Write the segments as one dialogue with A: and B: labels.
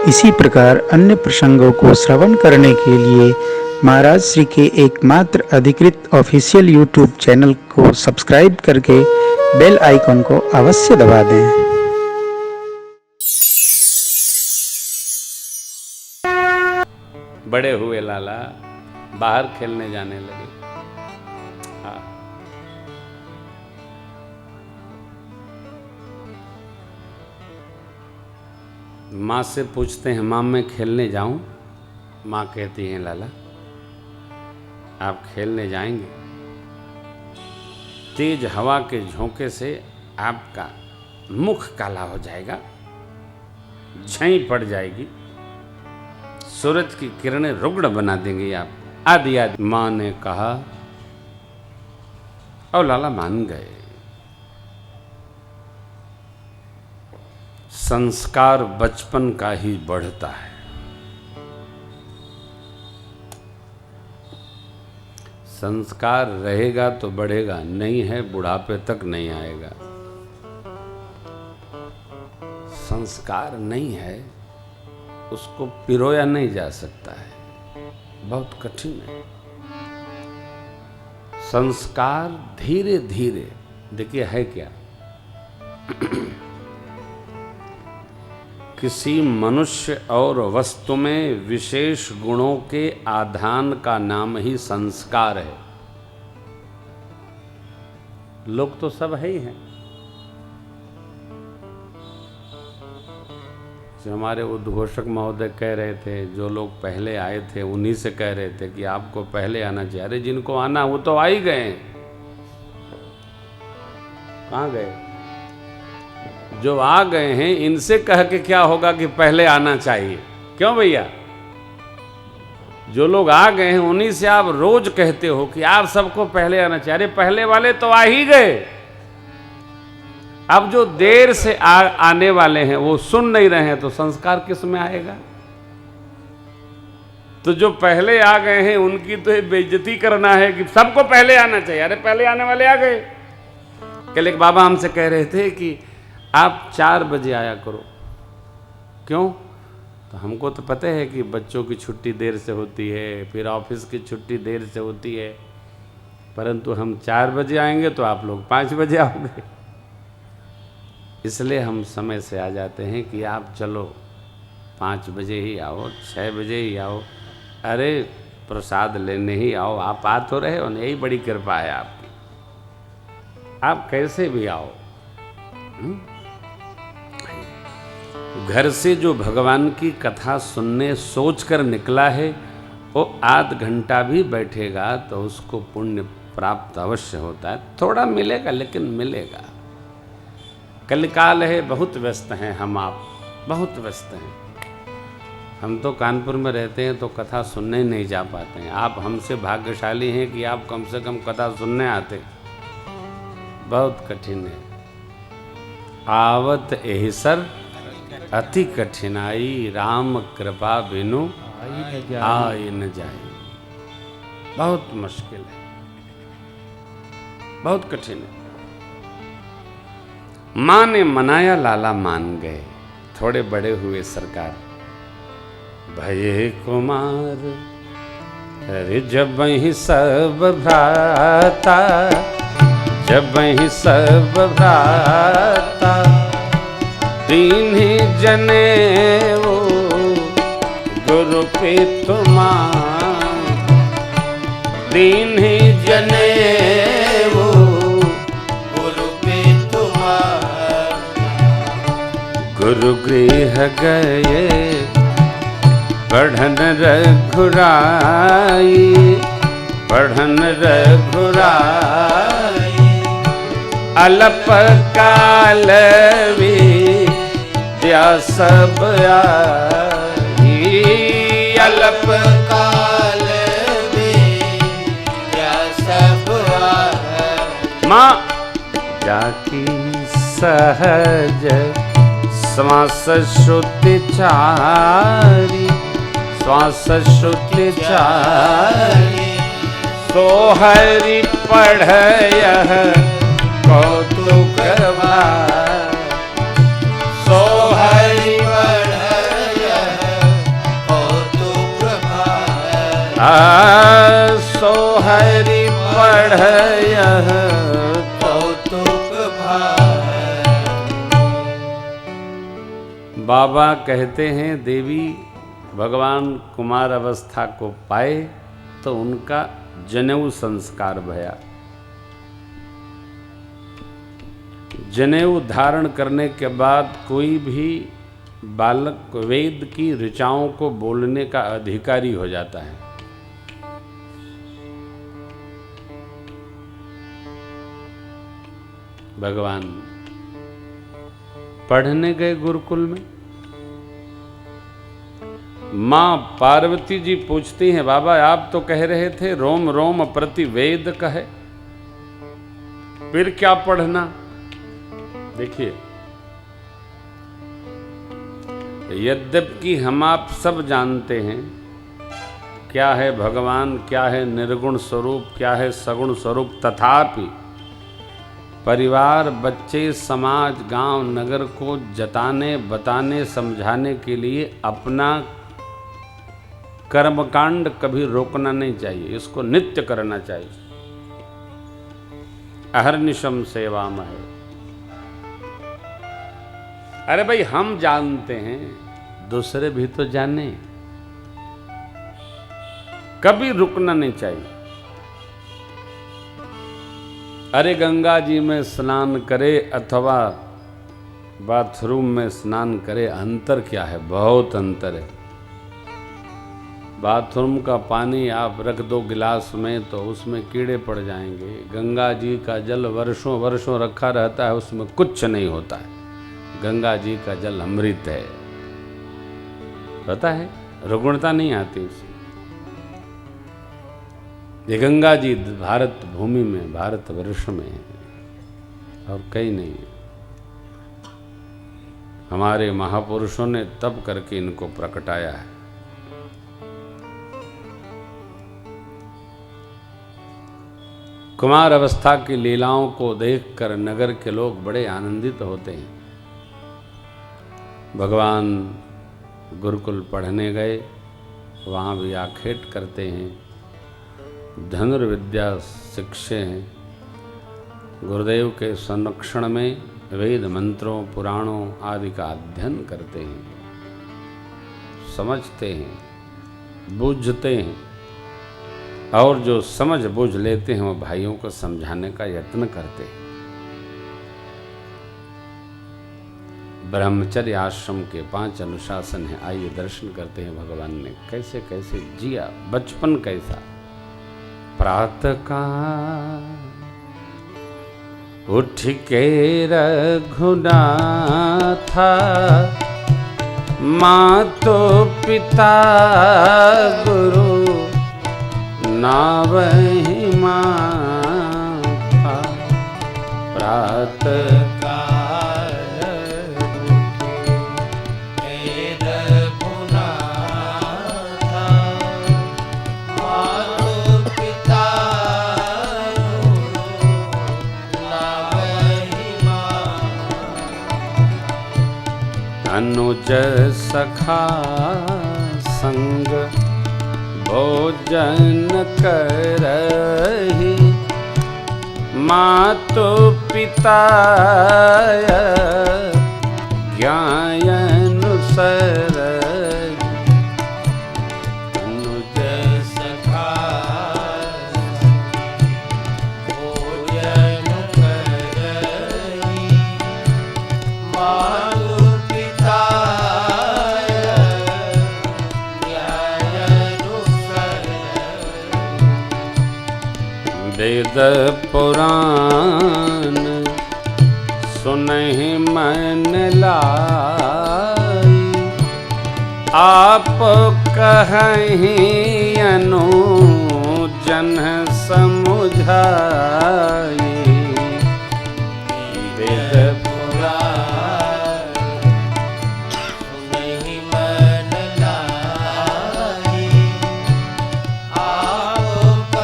A: इसी प्रकार अन्य प्रसंगों को श्रवण करने के लिए महाराज श्री के एकमात्र अधिकृत ऑफिशियल यूट्यूब चैनल को सब्सक्राइब करके बेल आइकन को अवश्य दबा दें।
B: बड़े हुए लाला बाहर खेलने जाने लगे। माँ से पूछते हैं, माँ मैं खेलने जाऊं? माँ कहती हैं, लाला आप खेलने जाएंगे, तेज हवा के झोंके से आपका मुख काला हो जाएगा, झई पड़ जाएगी, सूरज की किरणें रुग्ण बना देंगी आप, आदि आदि। माँ ने कहा और लाला मान गए। संस्कार बचपन का ही बढ़ता है। संस्कार रहेगा तो बढ़ेगा, नहीं है बुढ़ापे तक नहीं आएगा। संस्कार नहीं है उसको पिरोया नहीं जा सकता है, बहुत कठिन है। संस्कार धीरे धीरे, देखिए है क्या, किसी मनुष्य और वस्तु में विशेष गुणों के आधान का नाम ही संस्कार है। लोग तो सब है ही हैं। जो हमारे उद्घोषक महोदय कह रहे थे, जो लोग पहले आए थे उन्हीं से कह रहे थे कि आपको पहले आना चाहिए। अरे जिनको आना वो तो आ ही गए, कहाँ गए? जो आ गए हैं इनसे कह के क्या होगा कि पहले आना चाहिए? क्यों भैया? जो लोग आ गए हैं उन्हीं से आप रोज कहते हो कि आप सबको पहले आना चाहिए। अरे पहले वाले तो आ ही गए, अब जो देर से आने वाले हैं वो सुन नहीं रहे हैं, तो संस्कार किस में आएगा? तो जो पहले आ गए हैं उनकी तो बेइज्जती करना है कि सबको पहले आना चाहिए। अरे पहले आने वाले आ गए। कल एक बाबा हमसे कह रहे थे कि आप 4 बजे आया करो। क्यों? तो हमको तो पता है कि बच्चों की छुट्टी देर से होती है, फिर ऑफिस की छुट्टी देर से होती है, परंतु हम 4 बजे आएंगे तो आप लोग 5 बजे आओगे। इसलिए हम समय से आ जाते हैं कि आप चलो 5 बजे ही आओ, 6 बजे ही आओ, अरे प्रसाद लेने ही आओ, आप आ तो रहे हो ना, यही बड़ी कृपा है आपकी। आप कैसे भी आओ। घर से जो भगवान की कथा सुनने सोचकर निकला है वो आध घंटा भी बैठेगा तो उसको पुण्य प्राप्त अवश्य होता है। थोड़ा मिलेगा लेकिन मिलेगा। कलिकाल है, बहुत व्यस्त हैं हम आप, बहुत व्यस्त हैं। हम तो कानपुर में रहते हैं तो कथा सुनने नहीं जा पाते हैं। आप हमसे भाग्यशाली हैं कि आप कम से कम कथा सुनने आते। बहुत कठिन है। आवत एहिसर अति कठिनाई, राम कृपा बिनु आई न जाए। बहुत मुश्किल है, बहुत कठिन है। माँ ने मनाया, लाला मान गए। थोड़े बड़े हुए सरकार, भये कुमार अरे जब ही सब भ्राता, जब ही सब भ्राता, दीन्ही जने वो गुरु पितुमा, दीन्ही जने वो गुरु पितुमा, गुरु गृह गए पढ़न रघुराई, पढ़न रघुराई, अलप काल विद्या सब आई, अलप काल विद्या सब आई। माँ जाकी सहज श्वास श्रुति चारी, श्वास श्रुति चारी, सोहरि पढ़य कौतुक सोहरि पढ़य सो हरि पढ़यह कौतुक भाई। बाबा कहते हैं देवी भगवान कुमार अवस्था को पाए तो उनका जनेऊ संस्कार भया। जनेऊ धारण करने के बाद कोई भी बालक वेद की ऋचाओं को बोलने का अधिकारी हो जाता है। भगवान पढ़ने गए गुरुकुल में। मां पार्वती जी पूछती हैं, बाबा आप तो कह रहे थे रोम रोम प्रति वेद कहे, फिर क्या पढ़ना? देखिए, यद्यपि हम आप सब जानते हैं क्या है भगवान, क्या है निर्गुण स्वरूप, क्या है सगुण स्वरूप, तथापि परिवार, बच्चे, समाज, गांव, नगर को जताने, बताने, समझाने के लिए अपना कर्मकांड कभी रोकना नहीं चाहिए। इसको नित्य करना चाहिए। अहर्निशम सेवामहे। अरे भाई हम जानते हैं, दूसरे भी तो जाने। कभी रुकना नहीं चाहिए। अरे गंगा जी में स्नान करे अथवा बाथरूम में स्नान करे, अंतर क्या है? बहुत अंतर है। बाथरूम का पानी आप रख दो गिलास में तो उसमें कीड़े पड़ जाएंगे। गंगा जी का जल वर्षों वर्षों रखा रहता है, उसमें कुछ नहीं होता है। गंगा जी का जल अमृत है, पता है, रुग्णता नहीं आती उसमें। ये गंगा जी भारत भूमि में, भारत वर्ष में है और कहीं नहीं है। हमारे महापुरुषों ने तप करके इनको प्रकटाया है। कुमार अवस्था की लीलाओं को देखकर नगर के लोग बड़े आनंदित होते हैं। भगवान गुरुकुल पढ़ने गए, वहाँ भी आखेट करते हैं, धनुर्विद्या शिक्षे हैं। गुरुदेव के संरक्षण में वेद मंत्रों, पुराणों आदि का अध्ययन करते हैं, समझते हैं, बूझते हैं और जो समझ बूझ लेते हैं वो भाइयों को समझाने का यत्न करते हैं। ब्रह्मचर्य आश्रम के 5 अनुशासन हैं। आइए दर्शन करते हैं भगवान ने कैसे कैसे जिया, बचपन कैसा। प्रातः काल उठ के रघुनाथा, माँ तो पिता गुरु नावहि माथा। प्रातः अनुज सखा संग भोजन करहि, मातु पिता ज्ञानुसर। अनुज सखा भोजन करहि, वेद पुराण सुनहि मन लाई, आप कहि अनुजन समुझाई। वेद पुराण सुनहि मन लाई, आप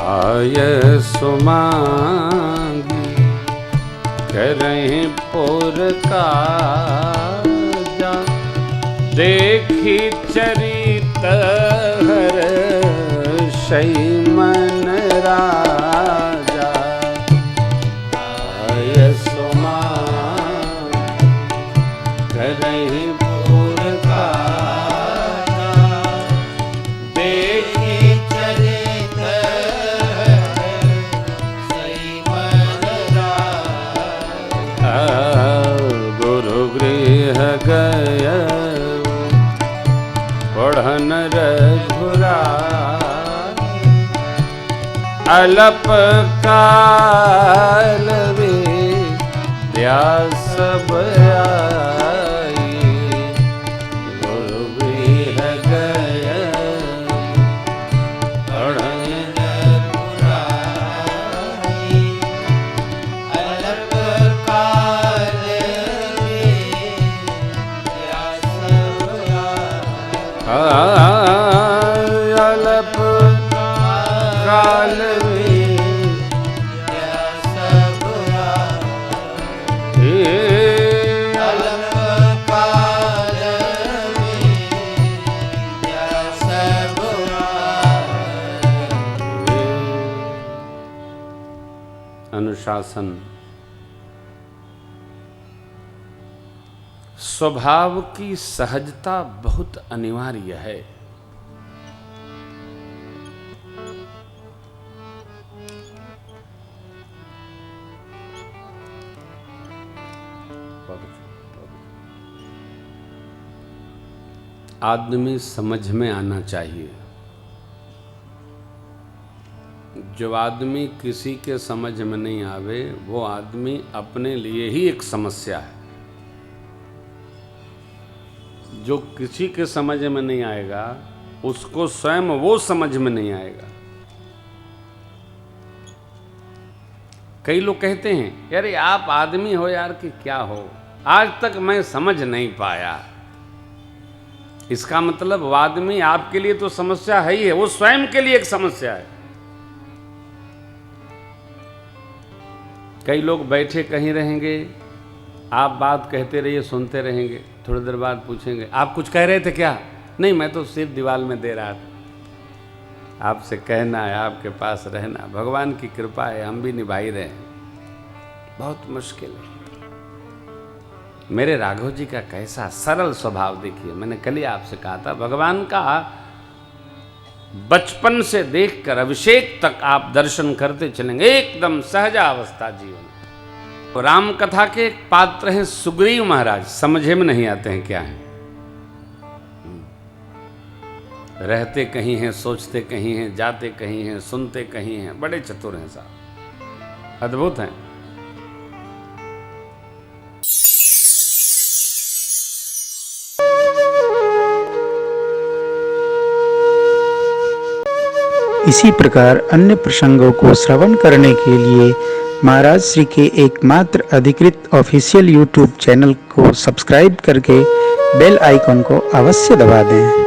B: आय सुमांगी करहीं पुर काजा, देखी चरित हर्षै मन राजा। आयसो मान करहीं पुर काजा, देखी चरित हर्षै मन राजा। गुरु गृह गय पढ़न रघुराई, अल्प काल विद्या सब आई। गुरु गृह गय पढ़न रघुराई, अल्प काल विद्या सब आई। अल्प काल विद्या सब आई। अल्प काल विद्या सब आई। अनुशासन स्वभाव की सहजता बहुत अनिवार्य है। आदमी समझ में आना चाहिए। जो आदमी किसी के समझ में नहीं आवे वो आदमी अपने लिए ही एक समस्या है। जो किसी के समझ में नहीं आएगा उसको स्वयं वो समझ में नहीं आएगा। कई लोग कहते हैं यार आप आदमी हो यार कि क्या हो, आज तक मैं समझ नहीं पाया। इसका मतलब वो आदमी आपके लिए तो समस्या है ही है, वो स्वयं के लिए एक समस्या है। कई लोग बैठे कहीं रहेंगे, आप बात कहते रहिए सुनते रहेंगे, थोड़ी देर बाद पूछेंगे आप कुछ कह रहे थे क्या? नहीं मैं तो सिर दीवार में दे रहा था। आपसे कहना है आपके पास रहना, भगवान की कृपा है हम भी निभा ही रहे हैं। बहुत मुश्किल है। मेरे राघव जी का कैसा सरल स्वभाव देखिए। मैंने कल ही आपसे कहा था भगवान का बचपन से देखकर अभिषेक तक आप दर्शन करते चलेंगे, एकदम सहजा अवस्था जीवन। राम कथा के एक पात्र हैं सुग्रीव महाराज, समझे में नहीं आते हैं क्या हैं। रहते कहीं हैं, सोचते कहीं हैं, जाते कहीं हैं, सुनते कहीं हैं, बड़े चतुर हैं साहब, अद्भुत हैं।
A: इसी प्रकार अन्य प्रसंगों को श्रवण करने के लिए महाराज श्री के एकमात्र अधिकृत ऑफिशियल YouTube चैनल को सब्सक्राइब करके बेल आइकन को अवश्य दबा दें।